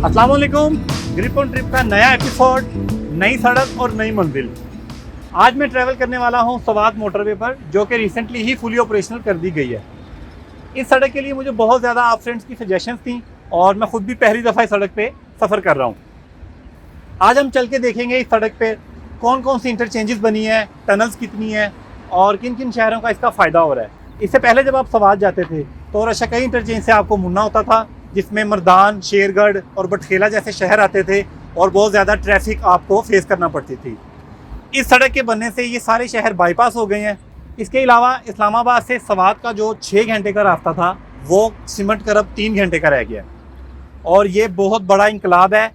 अस्सलाम वालेकुम। Grip on trip का नया एपिसोड, नई सड़क और नई मंजिल। आज मैं ट्रैवल करने वाला हूं सवात मोटरवे पर, जो कि रिसेंटली ही फुली ऑपरेशनल कर दी गई है। इस सड़क के लिए मुझे बहुत ज़्यादा आप फ्रेंड्स की सजेशंस थी और मैं खुद भी पहली दफ़ा इस सड़क पे सफ़र कर रहा हूँ। आज हम चल के देखेंगे इस सड़क पे कौन कौन सी इंटरचेंजेस बनी है, टनल्स कितनी है और किन किन शहरों का इसका फ़ायदा हो रहा है। इससे पहले जब आप सवात जाते थे तो रशाकई इंटरचेंज से आपको मुड़ना होता था, जिसमें मर्दान, शेरगढ़ और बटखेला जैसे शहर आते थे और बहुत ज़्यादा ट्रैफिक आपको फेस करना पड़ती थी। इस सड़क के बनने से ये सारे शहर बाईपास हो गए हैं। इसके अलावा इस्लामाबाद से सवात का जो 6 घंटे का रास्ता था वो सिमट कर अब 3 घंटे का रह गया और ये बहुत बड़ा इंकलाब है।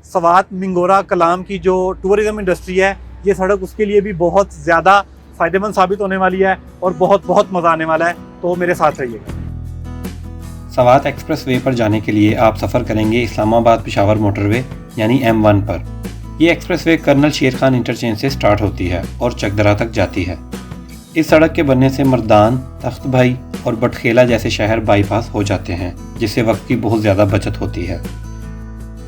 सवात मिंगोरा कलाम की जो टूरिज़म इंडस्ट्री है, ये सड़क उसके लिए भी बहुत ज़्यादा फ़ायदेमंद साबित होने वाली है और बहुत मज़ा आने वाला है, तो मेरे साथ रहिएगा। सवात एक्सप्रेस वे पर जाने के लिए आप सफ़र करेंगे इस्लामाबाद पेशावर मोटरवे यानी M1 पर। ये एक्सप्रेस वे कर्नल शेर खान इंटरचेंज से स्टार्ट होती है और चकदरा तक जाती है। इस सड़क के बनने से मर्दान, तख्त भाई और बटखेला जैसे शहर बाईपास हो जाते हैं, जिससे वक्त की बहुत ज़्यादा बचत होती है।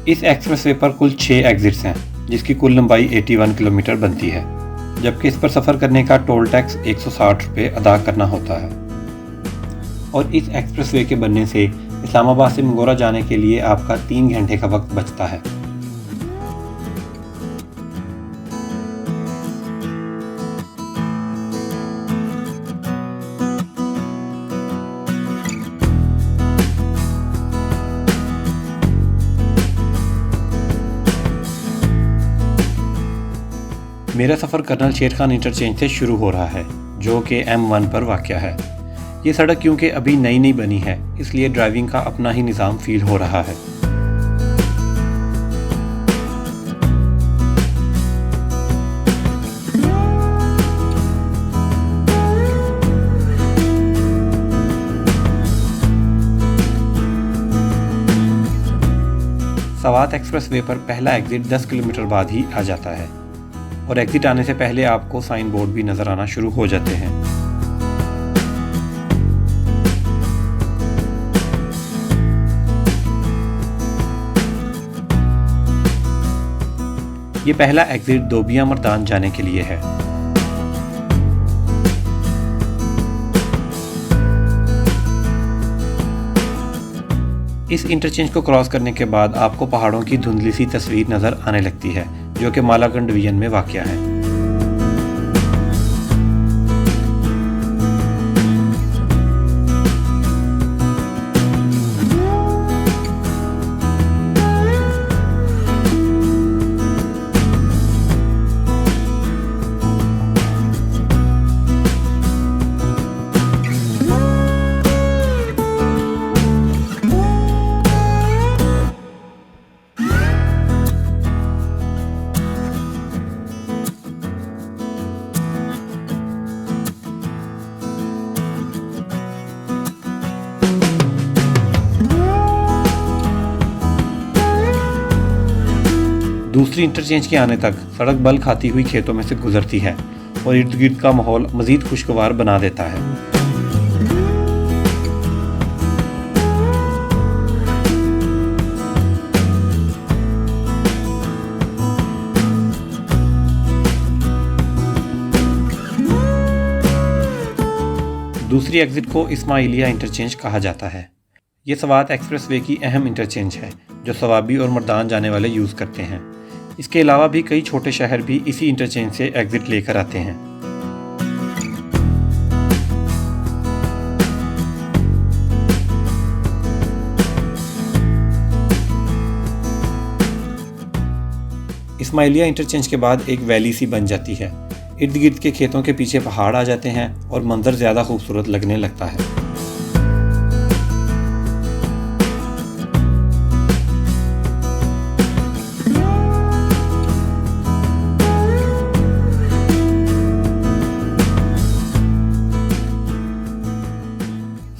इस एक्सप्रेस वे पर कुल 6 एग्जिट्स हैं, जिसकी कुल लंबाई 81 किलोमीटर बनती है, जबकि इस पर सफ़र करने का टोल टैक्स 160 रुपये अदा करना होता है। और इस एक्सप्रेस वे के बनने से इस्लामाबाद से मिंगोरा जाने के लिए आपका 3 घंटे का वक्त बचता है। मेरा सफ़र कर्नल शेर खान इंटरचेंज से शुरू हो रहा है, जो कि M1 पर वाक़या है। ये सड़क क्योंकि अभी नई बनी है, इसलिए ड्राइविंग का अपना ही निज़ाम फील हो रहा है। सवात एक्सप्रेस वे पर पहला एग्ज़िट 10 किलोमीटर बाद ही आ जाता है और एग्ज़िट आने से पहले आपको साइन बोर्ड भी नज़र आना शुरू हो जाते हैं। ये पहला एग्ज़िट दोबिया मर्दान जाने के लिए है। इस इंटरचेंज को क्रॉस करने के बाद आपको पहाड़ों की धुंधली सी तस्वीर नज़र आने लगती है, जो कि मालागंज डिवीजन में वाक़या है। दूसरी इंटरचेंज के आने तक सड़क बल खाती हुई खेतों में से गुजरती है और इर्द गिर्द का माहौल मज़ीद खुशगवार बना देता है। दूसरी एग्ज़िट को इस्माइलिया इंटरचेंज कहा जाता है। ये सवात एक्सप्रेस वे की अहम इंटरचेंज है, जो सवाबी और मर्दान जाने वाले यूज़ करते हैं। इसके अलावा भी कई छोटे शहर भी इसी इंटरचेंज से एग्ज़िट लेकर आते हैं। इस्माइलिया इंटरचेंज के बाद एक वैली सी बन जाती है। इर्द गिर्द के खेतों के पीछे पहाड़ आ जाते हैं और मंजर ज़्यादा खूबसूरत लगने लगता है।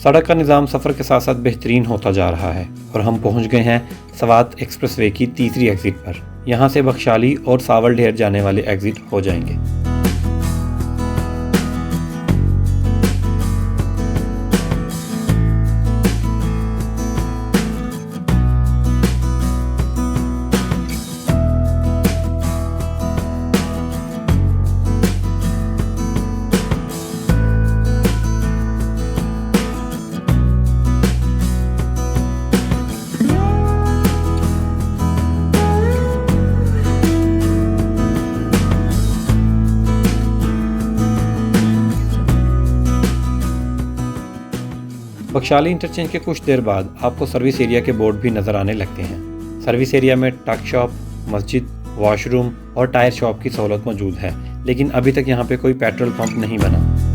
सड़क का निज़ाम सफ़र के साथ साथ बेहतरीन होता जा रहा है और हम पहुंच गए हैं सवात एक्सप्रेसवे की तीसरी एग्ज़िट पर। यहाँ से बख्शाली और सावल ढेर जाने वाले एग्ज़िट हो जाएंगे। बख्शाली इंटरचेंज के कुछ देर बाद आपको सर्विस एरिया के बोर्ड भी नज़र आने लगते हैं। सर्विस एरिया में ट्रक शॉप, मस्जिद, वॉशरूम और टायर शॉप की सहूलत मौजूद है, लेकिन अभी तक यहाँ पे कोई पेट्रोल पंप नहीं बना।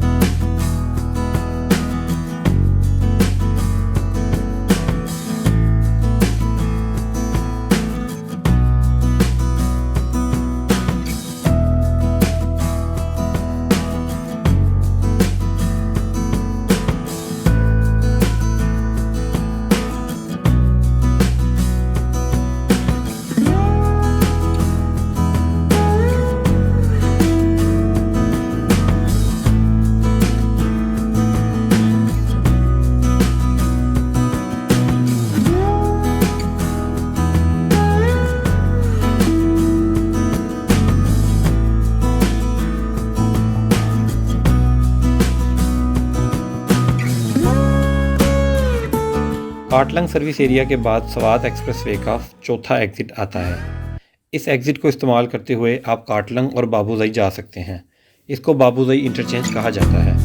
काटलंग सर्विस एरिया के बाद सवात एक्सप्रेसवे का चौथा एग्ज़िट आता है। इस एग्ज़िट को इस्तेमाल करते हुए आप काटलंग और बाबूज़ई जा सकते हैं। इसको बाबूज़ई इंटरचेंज कहा जाता है।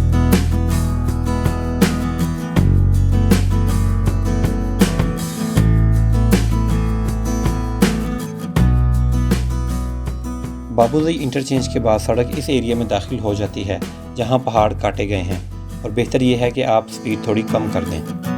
बाबूज़ई इंटरचेंज के बाद सड़क इस एरिया में दाखिल हो जाती है जहां पहाड़ काटे गए हैं, और बेहतर यह है कि आप स्पीड थोड़ी कम कर दें।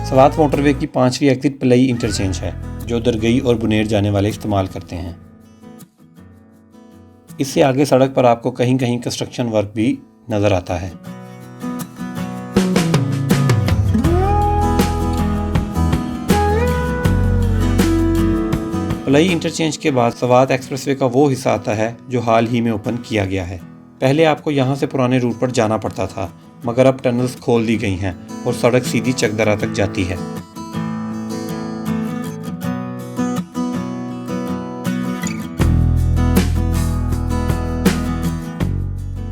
सवात मोटरवे की 5वीं एग्ज़िट पलई इंटरचेंज है, जो दरगई और बुनेर जाने वाले इस्तेमाल करते हैं। इससे आगे सड़क पर आपको कहीं कहीं कंस्ट्रक्शन वर्क भी नज़र आता है। पलई इंटरचेंज के बाद सवात एक्सप्रेसवे का वो हिस्सा आता है जो हाल ही में ओपन किया गया है। पहले आपको यहाँ से पुराने रूट पर जाना पड़ता था, मगर अब टनल्स खोल दी गई हैं और सड़क सीधी चकदरा तक जाती है।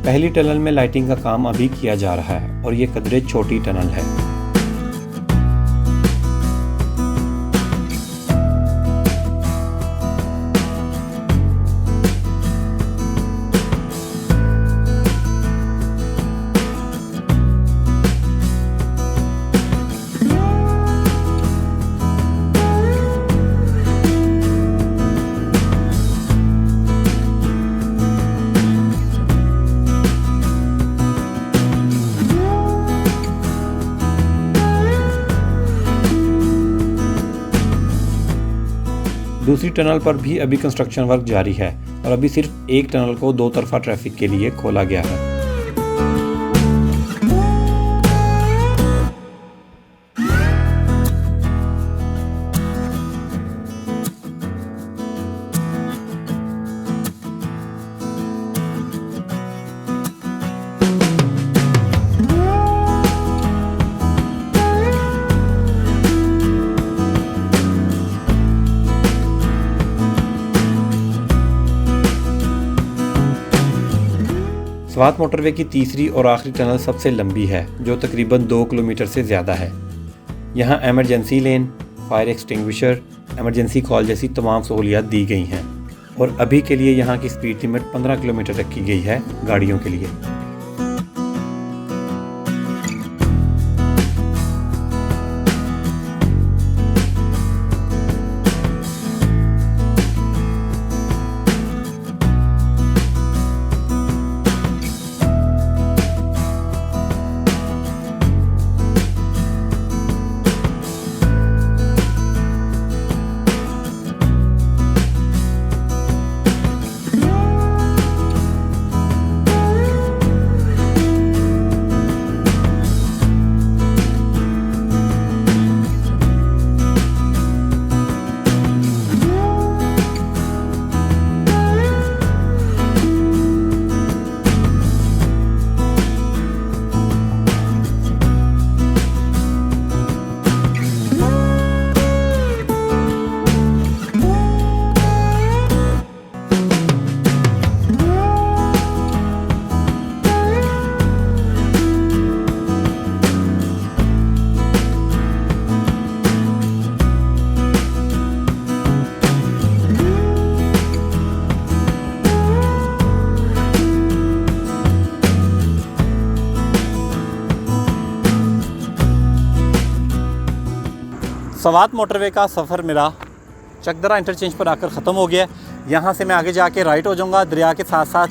पहली टनल में लाइटिंग का काम अभी किया जा रहा है और ये कदरे छोटी टनल है। दूसरी टनल पर भी अभी कंस्ट्रक्शन वर्क जारी है और अभी सिर्फ एक टनल को दो तरफा ट्रैफिक के लिए खोला गया है। सवात मोटरवे की तीसरी और आखिरी टनल सबसे लंबी है, जो तकरीबन 2 किलोमीटर से ज़्यादा है। यहाँ एमरजेंसी लेन, फायर एक्सटिंग्विशर, एमरजेंसी कॉल जैसी तमाम सहूलियात दी गई हैं और अभी के लिए यहाँ की स्पीड लिमिट 15 किलोमीटर तक की गई है गाड़ियों के लिए। सवात मोटरवे का सफ़र मेरा चकदरा इंटरचेंज पर आकर ख़त्म हो गया। यहाँ से मैं आगे जाके राइट हो जाऊँगा, दरिया के साथ साथ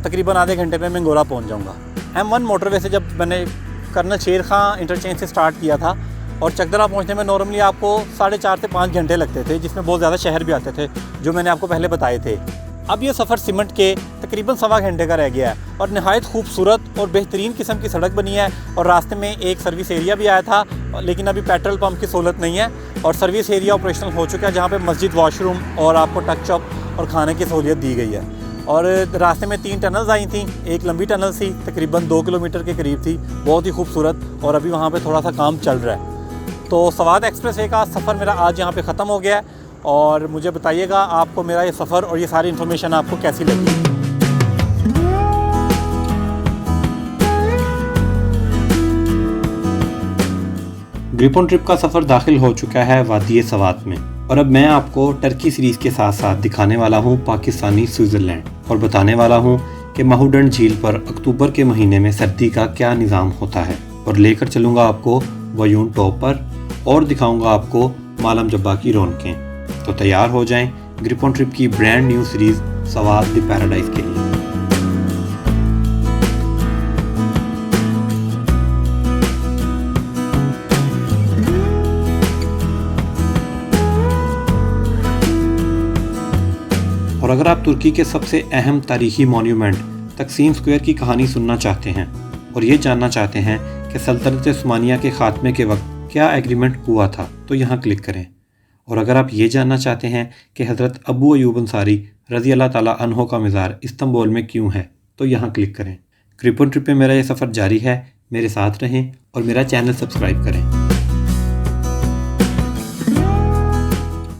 तकरीबन आधे घंटे में मैं गोला पहुँच जाऊँगा। M1 मोटरवे से जब मैंने कर्नल शेर खां इंटरचेंज से स्टार्ट किया था और चकदरा पहुँचने में नॉर्मली आपको 4.5 से 5 घंटे लगते थे, जिसमें बहुत ज़्यादा शहर भी आते थे जो मैंने आपको पहले बताए थे। अब ये सफ़र सीमेंट के तकरीबन 1.25 घंटे का रह गया है और नहायत खूबसूरत और बेहतरीन किस्म की सड़क बनी है। और रास्ते में एक सर्विस एरिया भी आया था, लेकिन अभी पेट्रोल पंप की सहूलत नहीं है और सर्विस एरिया ऑपरेशनल हो चुका है, जहाँ पे मस्जिद, वॉशरूम और आपको टक शॉप और खाने की सहूलियत दी गई है। और रास्ते में 3 टनल्स आई थी। एक लंबी टनल थी, तकरीबन 2 किलोमीटर के करीब थी, बहुत ही खूबसूरत, और अभी वहाँ पे थोड़ा सा काम चल रहा है। तो सवात एक्सप्रेसवे का सफ़र मेरा आज यहाँ पे ख़त्म हो गया है और मुझे बताइएगा आपको मेरा ये सफ़र और ये सारी इन्फॉर्मेशन आपको कैसी लगी। ग्रिप ऑन ट्रिप का सफ़र दाखिल हो चुका है वादी सवात में और अब मैं आपको टर्की सीरीज़ के साथ साथ दिखाने वाला हूँ पाकिस्तानी स्विट्ज़रलैंड और बताने वाला हूँ कि महूडंड झील पर अक्टूबर के महीने में सर्दी का क्या निज़ाम होता है, और लेकर चलूँगा आपको वयून टॉप पर और दिखाऊँगा आपको मालम जब्बा की रौनकें। तो तैयार हो जाएं ग्रिप ऑन ट्रिप की brand new series Swat the paradise के लिए। और अगर आप तुर्की के सबसे अहम तारीखी मॉन्यूमेंट तकसीम स्क्वायर की कहानी सुनना चाहते हैं और ये जानना चाहते हैं कि सल्तनत उस्मानिया के ख़ात्मे के वक्त क्या एग्रीमेंट हुआ था, तो यहाँ क्लिक करें। और अगर आप ये जानना चाहते हैं कि हज़रत अबू अयूब अंसारी रज़ी अल्लाह ताला अन्हो का मज़ार इस्तांबुल में क्यों है, तो यहाँ क्लिक करें। ग्रिप ऑन ट्रिप में मेरा ये सफ़र जारी है, मेरे साथ रहें और मेरा चैनल सब्सक्राइब करें।